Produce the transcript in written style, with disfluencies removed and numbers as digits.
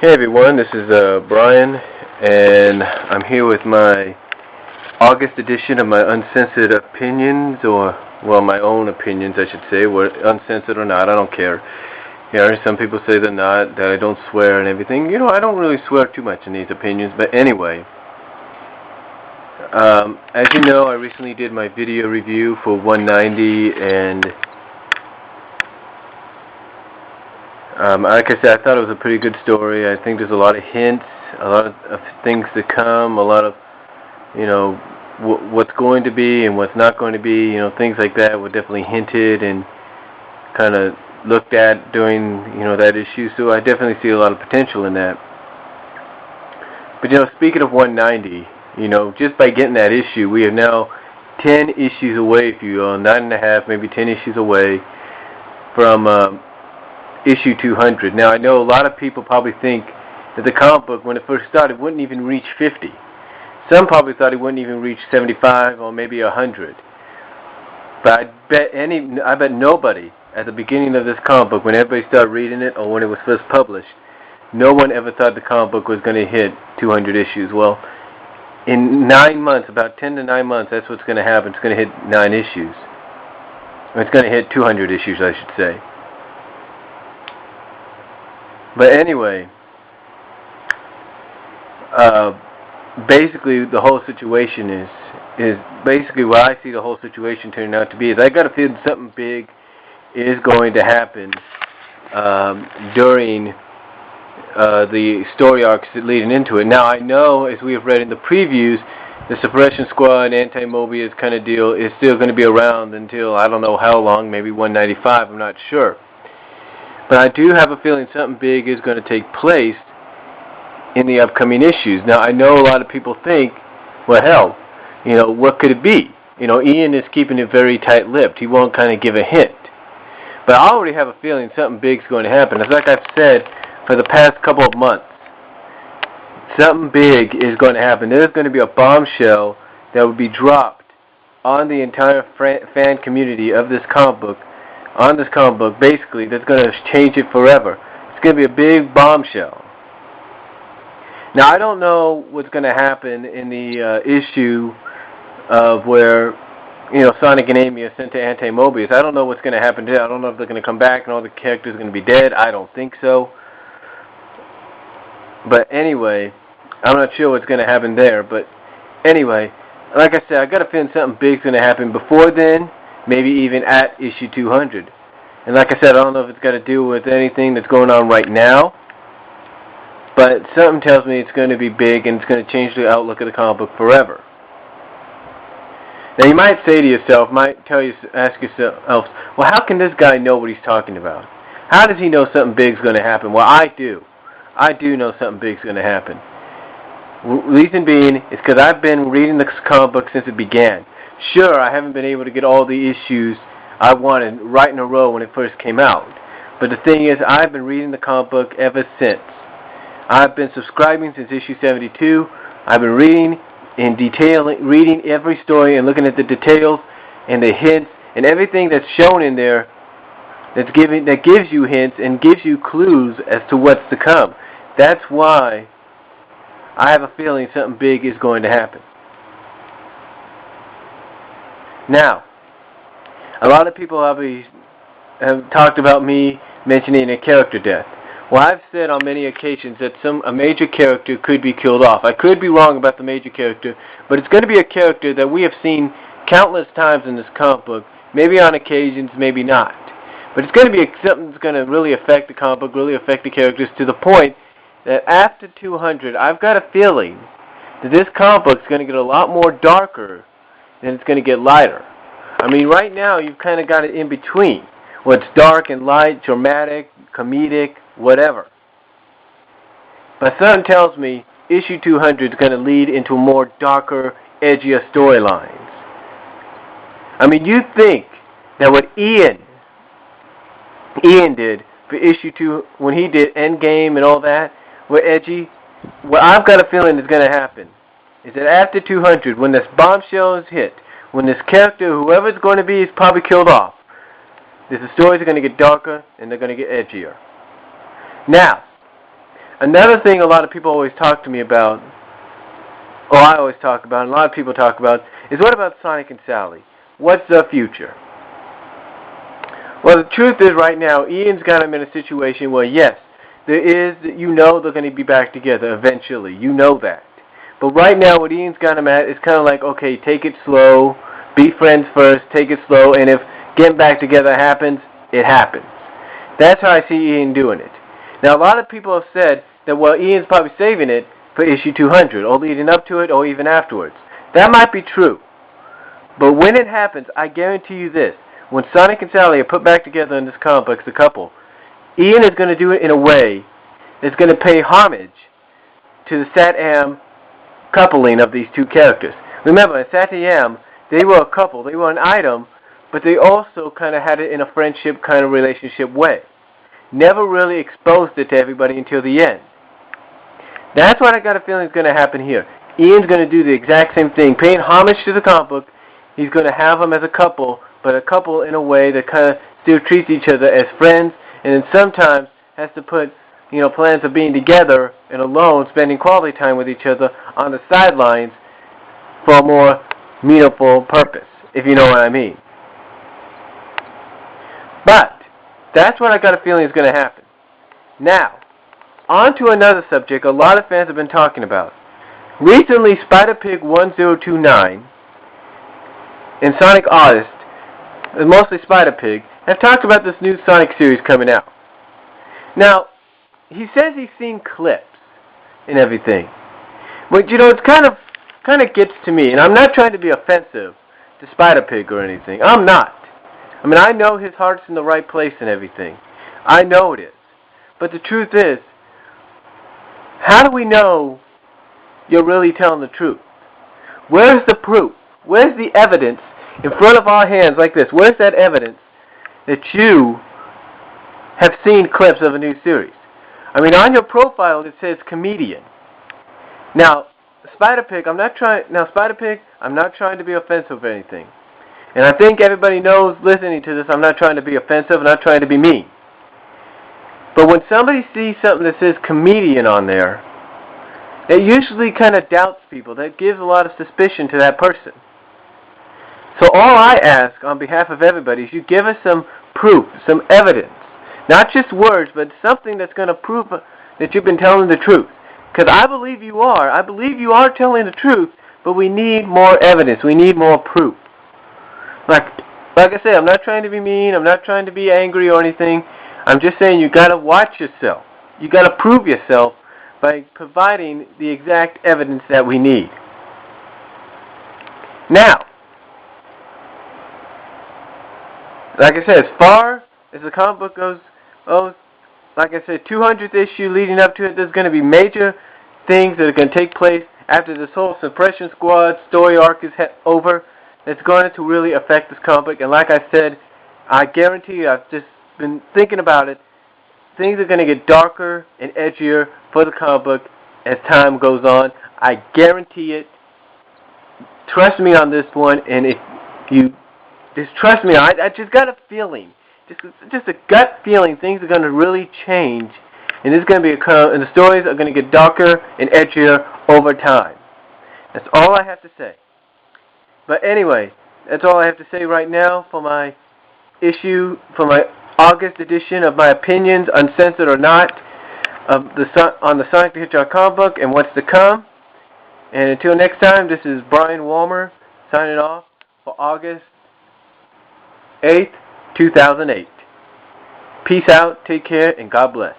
Hey everyone, this is Brian, and I'm here with my August edition of my uncensored opinions, or, well, my own opinions, I should say, whether uncensored or not, I don't care. Some people say they're not, that I don't swear and everything. I don't really swear too much in these opinions, but anyway. As you know, I recently did my video review for 190, and like I said, I thought it was a pretty good story. I think there's a lot of hints, a lot of things to come, a lot of, what's going to be and what's not going to be, things like that were definitely hinted and kind of looked at during, that issue. So I definitely see a lot of potential in that. But, speaking of 190, just by getting that issue, we are now 10 issues away, if you will, 9.5, maybe 10 issues away from issue 200. Now, I know a lot of people probably think that the comic book, when it first started, wouldn't even reach 50. Some probably thought it wouldn't even reach 75 or maybe 100. But I bet nobody at the beginning of this comic book, when everybody started reading it or when it was first published, no one ever thought the comic book was going to hit 200 issues. Well, in 9 months, about 10 to 9 months, that's what's going to happen. It's going to hit 9 issues. Or it's going to hit 200 issues, I should say. But anyway, basically the whole situation is basically what I see the whole situation turning out to be is I got a feeling something big is going to happen during the story arcs leading into it. Now I know, as we have read in the previews, the Suppression Squad, Anti-Mobius kind of deal is still going to be around until I don't know how long, maybe 195, I'm not sure. But I do have a feeling something big is going to take place in the upcoming issues. Now, I know a lot of people think, well, hell, what could it be? Ian is keeping it very tight-lipped. He won't kind of give a hint. But I already have a feeling something big is going to happen. It's like I've said for the past couple of months. Something big is going to happen. There's going to be a bombshell that will be dropped on the entire fan community of this comic book. On this comic book, basically, that's going to change it forever. It's going to be a big bombshell. Now, I don't know what's going to happen in the issue of where, Sonic and Amy are sent to Anti-Mobius. I don't know what's going to happen there. I don't know if they're going to come back and all the characters are going to be dead. I don't think so. But anyway, I'm not sure what's going to happen there. But anyway, like I said, I got a feeling something big's going to happen before then. Maybe even at issue 200. And like I said, I don't know if it's got to do with anything that's going on right now, but something tells me it's going to be big and it's going to change the outlook of the comic book forever. Now you might say to yourself, ask yourself, well, how can this guy know what he's talking about? How does he know something big's going to happen? Well, I do. I do know something big's going to happen. Reason being is because I've been reading this comic book since it began. Sure, I haven't been able to get all the issues I wanted right in a row when it first came out. But the thing is, I've been reading the comic book ever since. I've been subscribing since issue 72. I've been reading in detail, reading every story and looking at the details and the hints and everything that's shown in there that gives you hints and gives you clues as to what's to come. That's why I have a feeling something big is going to happen. Now, a lot of people have talked about me mentioning a character death. Well, I've said on many occasions that a major character could be killed off. I could be wrong about the major character, but it's going to be a character that we have seen countless times in this comic book, maybe on occasions, maybe not. But it's going to be something that's going to really affect the comic book, really affect the characters, to the point that after 200, I've got a feeling that this comic book is going to get a lot more darker than it's going to get lighter. I mean, right now, you've kind of got it in between. Where it's dark and light, dramatic, comedic, whatever. But something tells me issue 200 is going to lead into more darker, edgier storylines. I mean, you think that what Ian did for issue 2, when he did Endgame and all that, were edgy? What I've got a feeling is going to happen is that after 200, when this bombshell is hit, when this character, whoever it's going to be, is probably killed off, the stories are going to get darker and they're going to get edgier. Now, Another thing a lot of people always talk to me about, or I always talk about, and a lot of people talk about, is what about Sonic and Sally? What's the future? Well, the truth is right now, Ian's got him in a situation where, yes, there is, you know they're going to be back together eventually. You know that. But right now, what Ian's got him at is kind of like, okay, take it slow, be friends first, take it slow, and if getting back together happens, it happens. That's how I see Ian doing it. Now, a lot of people have said that, well, Ian's probably saving it for issue 200, or leading up to it, or even afterwards. That might be true. But when it happens, I guarantee you this. When Sonic and Sally are put back together in this comic book as a couple, Ian is going to do it in a way that's going to pay homage to the Sat-Am coupling of these two characters. Remember, in Sat-Am, they were a couple. They were an item, but they also kind of had it in a friendship kind of relationship way. Never really exposed it to everybody until the end. That's what I got a feeling is going to happen here. Ian's going to do the exact same thing. Paying homage to the comic book, he's going to have them as a couple, but a couple in a way that kind of still treats each other as friends, and then sometimes has to put, plans of being together and alone, spending quality time with each other on the sidelines for a more meaningful purpose, if you know what I mean. But that's what I got a feeling is going to happen. Now, on to another subject a lot of fans have been talking about. Recently, Spiderpig 1029 and Sonic Artist, and mostly Spiderpig, have talked about this new Sonic series coming out. Now, he says he's seen clips and everything. But, it's kind of gets to me, and I'm not trying to be offensive to Spiderpig or anything. I'm not. I mean, I know his heart's in the right place and everything. I know it is. But the truth is, how do we know you're really telling the truth? Where's the proof? Where's the evidence in front of our hands like this? Where's that evidence that you have seen clips of a new series? I mean, on your profile it says comedian. Now, Spiderpig, I'm not trying to be offensive or anything. And I think everybody knows listening to this, I'm not trying to be offensive, I'm not trying to be mean. But when somebody sees something that says comedian on there, it usually kind of doubts people. That gives a lot of suspicion to that person. So all I ask on behalf of everybody is you give us some proof, some evidence. Not just words, but something that's going to prove that you've been telling the truth. Because I believe you are. I believe you are telling the truth, but we need more evidence. We need more proof. Like I said, I'm not trying to be mean. I'm not trying to be angry or anything. I'm just saying you got to watch yourself. You got to prove yourself by providing the exact evidence that we need. Now, like I said, as far as the comic book goes, like I said, 200th issue leading up to it, there's going to be major things that are going to take place after this whole Suppression Squad story arc is over. It's going to really affect this comic book. And like I said, I guarantee you, I've just been thinking about it, things are going to get darker and edgier for the comic book as time goes on. I guarantee it. Trust me on this one, and if you just trust me, I just got a feeling, just a gut feeling, things are going to really change, and it's going to be and the stories are going to get darker and edgier over time. That's all I have to say. But anyway, that's all I have to say right now for my issue, for my August edition of my opinions, uncensored or not, on the Sonic the Hedgehog comic book and what's to come. And until next time, this is Brian Walmer signing off for August 8th, 2008. Peace out, take care, and God bless.